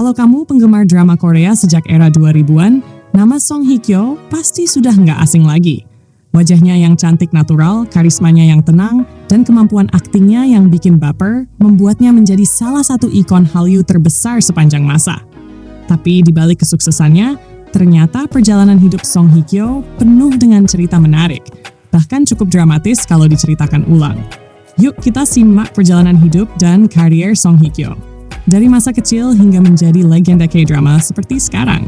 Kalau kamu penggemar drama Korea sejak era 2000-an, nama Song Hye Kyo pasti sudah nggak asing lagi. Wajahnya yang cantik natural, karismanya yang tenang, dan kemampuan aktingnya yang bikin baper membuatnya menjadi salah satu ikon Hallyu terbesar sepanjang masa. Tapi di balik kesuksesannya, ternyata perjalanan hidup Song Hye Kyo penuh dengan cerita menarik, bahkan cukup dramatis kalau diceritakan ulang. Yuk kita simak perjalanan hidup dan karier Song Hye Kyo. Dari masa kecil hingga menjadi legenda K-drama seperti sekarang.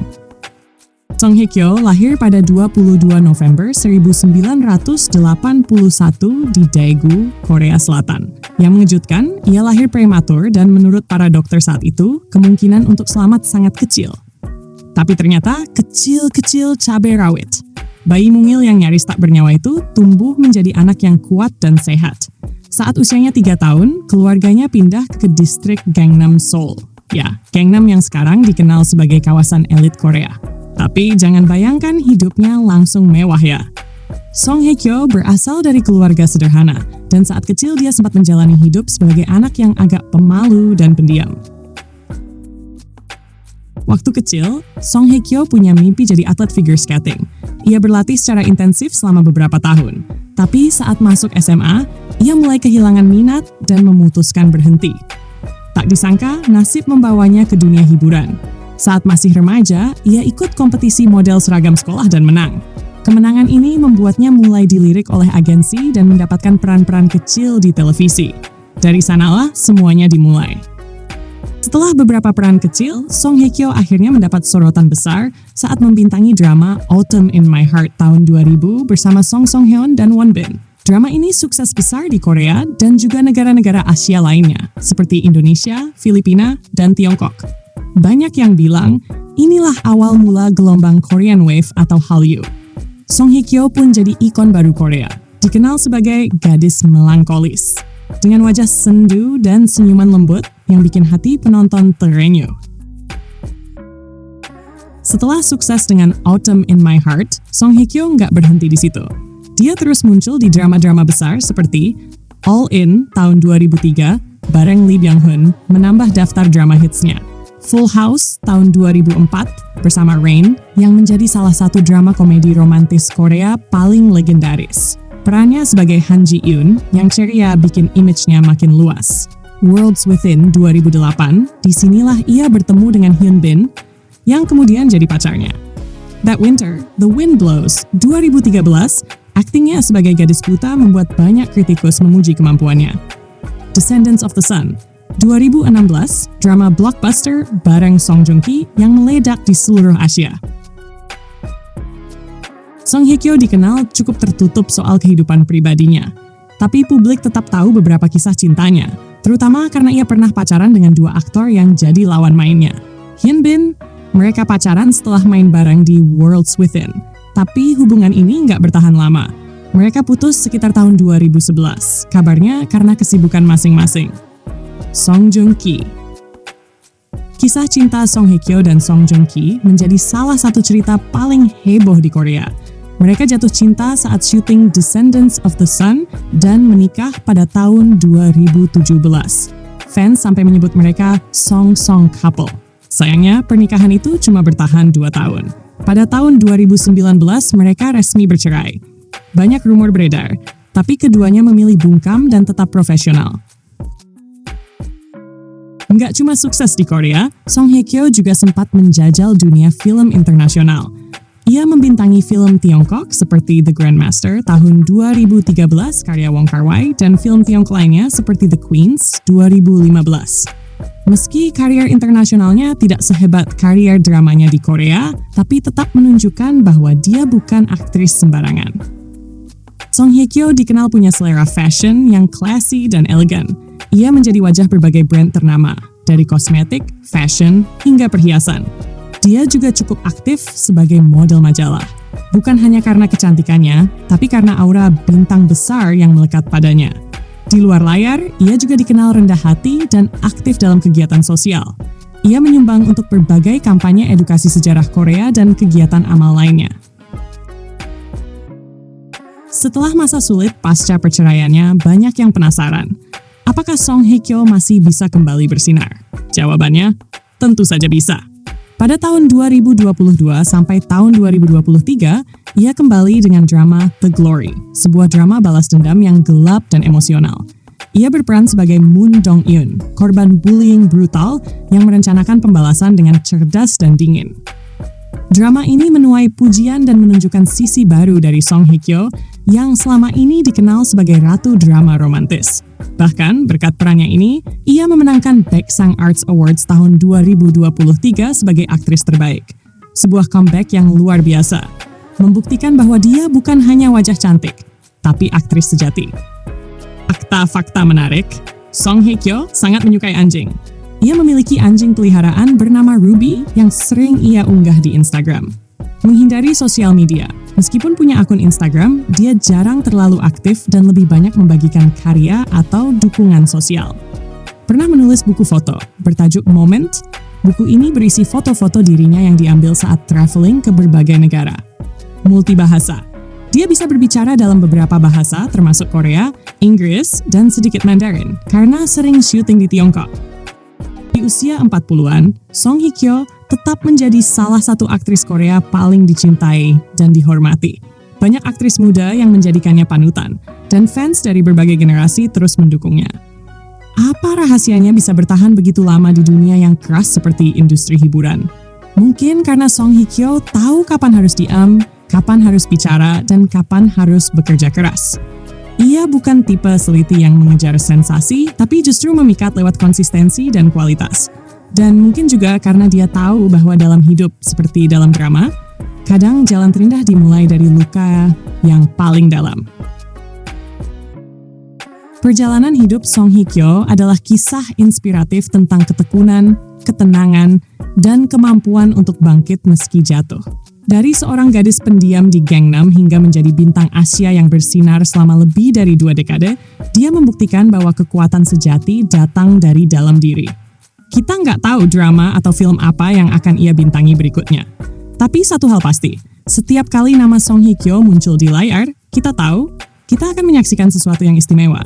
Song Hye Kyo lahir pada 22 November 1981 di Daegu, Korea Selatan. Yang mengejutkan, ia lahir prematur dan menurut para dokter saat itu, kemungkinan untuk selamat sangat kecil. Tapi ternyata kecil-kecil cabai rawit. Bayi mungil yang nyaris tak bernyawa itu tumbuh menjadi anak yang kuat dan sehat. Saat usianya 3 tahun, keluarganya pindah ke distrik Gangnam, Seoul. Ya, Gangnam yang sekarang dikenal sebagai kawasan elit Korea. Tapi jangan bayangkan hidupnya langsung mewah ya. Song Hye Kyo berasal dari keluarga sederhana, dan saat kecil dia sempat menjalani hidup sebagai anak yang agak pemalu dan pendiam. Waktu kecil, Song Hye Kyo punya mimpi jadi atlet figure skating. Ia berlatih secara intensif selama beberapa tahun. Tapi saat masuk SMA, ia mulai kehilangan minat dan memutuskan berhenti. Tak disangka, nasib membawanya ke dunia hiburan. Saat masih remaja, ia ikut kompetisi model seragam sekolah dan menang. Kemenangan ini membuatnya mulai dilirik oleh agensi dan mendapatkan peran-peran kecil di televisi. Dari sanalah semuanya dimulai. Setelah beberapa peran kecil, Song Hye Kyo akhirnya mendapat sorotan besar saat membintangi drama Autumn in My Heart tahun 2000 bersama Song Song Hyeon dan Won Bin. Drama ini sukses besar di Korea dan juga negara-negara Asia lainnya, seperti Indonesia, Filipina, dan Tiongkok. Banyak yang bilang, inilah awal mula gelombang Korean Wave atau Hallyu. Song Hye Kyo pun jadi ikon baru Korea, dikenal sebagai gadis melankolis. Dengan wajah sendu dan senyuman lembut yang bikin hati penonton terenyuh. Setelah sukses dengan Autumn in My Heart, Song Hye Kyo nggak berhenti di situ. Dia terus muncul di drama-drama besar seperti All In tahun 2003, bareng Lee Byung-hun menambah daftar drama hitsnya. Full House tahun 2004 bersama Rain yang menjadi salah satu drama komedi romantis Korea paling legendaris. Perannya sebagai Han Ji-eun yang ceria bikin image-nya makin luas. Worlds Within 2008, disinilah ia bertemu dengan Hyun Bin yang kemudian jadi pacarnya. That Winter, The Wind Blows 2013, aktingnya sebagai gadis buta membuat banyak kritikus memuji kemampuannya. Descendants of the Sun 2016, drama blockbuster bareng Song Joong Ki yang meledak di seluruh Asia. Song Hye Kyo dikenal cukup tertutup soal kehidupan pribadinya. Tapi publik tetap tahu beberapa kisah cintanya, terutama karena ia pernah pacaran dengan 2 aktor yang jadi lawan mainnya. Hyun Bin, mereka pacaran setelah main bareng di Worlds Within. Tapi hubungan ini nggak bertahan lama. Mereka putus sekitar tahun 2011, kabarnya karena kesibukan masing-masing. Song Joong Ki. Kisah cinta Song Hye Kyo dan Song Joong Ki menjadi salah satu cerita paling heboh di Korea. Mereka jatuh cinta saat syuting Descendants of the Sun dan menikah pada tahun 2017. Fans sampai menyebut mereka Song-Song couple. Sayangnya, pernikahan itu cuma bertahan 2 tahun. Pada tahun 2019, mereka resmi bercerai. Banyak rumor beredar, tapi keduanya memilih bungkam dan tetap profesional. Nggak cuma sukses di Korea, Song Hye Kyo juga sempat menjajal dunia film internasional. Ia membintangi film Tiongkok seperti The Grandmaster tahun 2013 karya Wong Kar-wai dan film Tiongkok lainnya seperti The Queens 2015. Meski karier internasionalnya tidak sehebat karier dramanya di Korea, tapi tetap menunjukkan bahwa dia bukan aktris sembarangan. Song Hye Kyo dikenal punya selera fashion yang classy dan elegan. Ia menjadi wajah berbagai brand ternama, dari kosmetik, fashion, hingga perhiasan. Dia juga cukup aktif sebagai model majalah. Bukan hanya karena kecantikannya, tapi karena aura bintang besar yang melekat padanya. Di luar layar, ia juga dikenal rendah hati dan aktif dalam kegiatan sosial. Ia menyumbang untuk berbagai kampanye edukasi sejarah Korea dan kegiatan amal lainnya. Setelah masa sulit pasca perceraiannya, banyak yang penasaran. Apakah Song Hye Kyo masih bisa kembali bersinar? Jawabannya, Tentu saja bisa. Pada tahun 2022 sampai tahun 2023, ia kembali dengan drama The Glory, sebuah drama balas dendam yang gelap dan emosional. Ia berperan sebagai Moon Dong-eun, korban bullying brutal yang merencanakan pembalasan dengan cerdas dan dingin. Drama ini menuai pujian dan menunjukkan sisi baru dari Song Hye Kyo yang selama ini dikenal sebagai ratu drama romantis. Bahkan, berkat perannya ini, ia memenangkan Baeksang Arts Awards tahun 2023 sebagai aktris terbaik. Sebuah comeback yang luar biasa, membuktikan bahwa dia bukan hanya wajah cantik, tapi aktris sejati. Fakta menarik, Song Hye Kyo sangat menyukai anjing. Ia memiliki anjing peliharaan bernama Ruby yang sering ia unggah di Instagram. Menghindari sosial media, meskipun punya akun Instagram, dia jarang terlalu aktif dan lebih banyak membagikan karya atau dukungan sosial. Pernah menulis buku foto, bertajuk Moment. Buku ini berisi foto-foto dirinya yang diambil saat traveling ke berbagai negara. Multibahasa. Dia bisa berbicara dalam beberapa bahasa termasuk Korea, Inggris, dan sedikit Mandarin karena sering syuting di Tiongkok. Di usia 40-an, Song Hye Kyo tetap menjadi salah satu aktris Korea paling dicintai dan dihormati. Banyak aktris muda yang menjadikannya panutan, dan fans dari berbagai generasi terus mendukungnya. Apa rahasianya bisa bertahan begitu lama di dunia yang keras seperti industri hiburan? Mungkin karena Song Hye Kyo tahu kapan harus diam, kapan harus bicara, dan kapan harus bekerja keras. Ia bukan tipe seliti yang mengejar sensasi, tapi justru memikat lewat konsistensi dan kualitas. Dan mungkin juga karena dia tahu bahwa dalam hidup seperti dalam drama, kadang jalan terindah dimulai dari luka yang paling dalam. Perjalanan hidup Song Hye Kyo adalah kisah inspiratif tentang ketekunan, ketenangan, dan kemampuan untuk bangkit meski jatuh. Dari seorang gadis pendiam di Gangnam hingga menjadi bintang Asia yang bersinar selama lebih dari 2 dekade, dia membuktikan bahwa kekuatan sejati datang dari dalam diri. Kita nggak tahu drama atau film apa yang akan ia bintangi berikutnya. Tapi satu hal pasti, setiap kali nama Song Hye Kyo muncul di layar, kita tahu, kita akan menyaksikan sesuatu yang istimewa.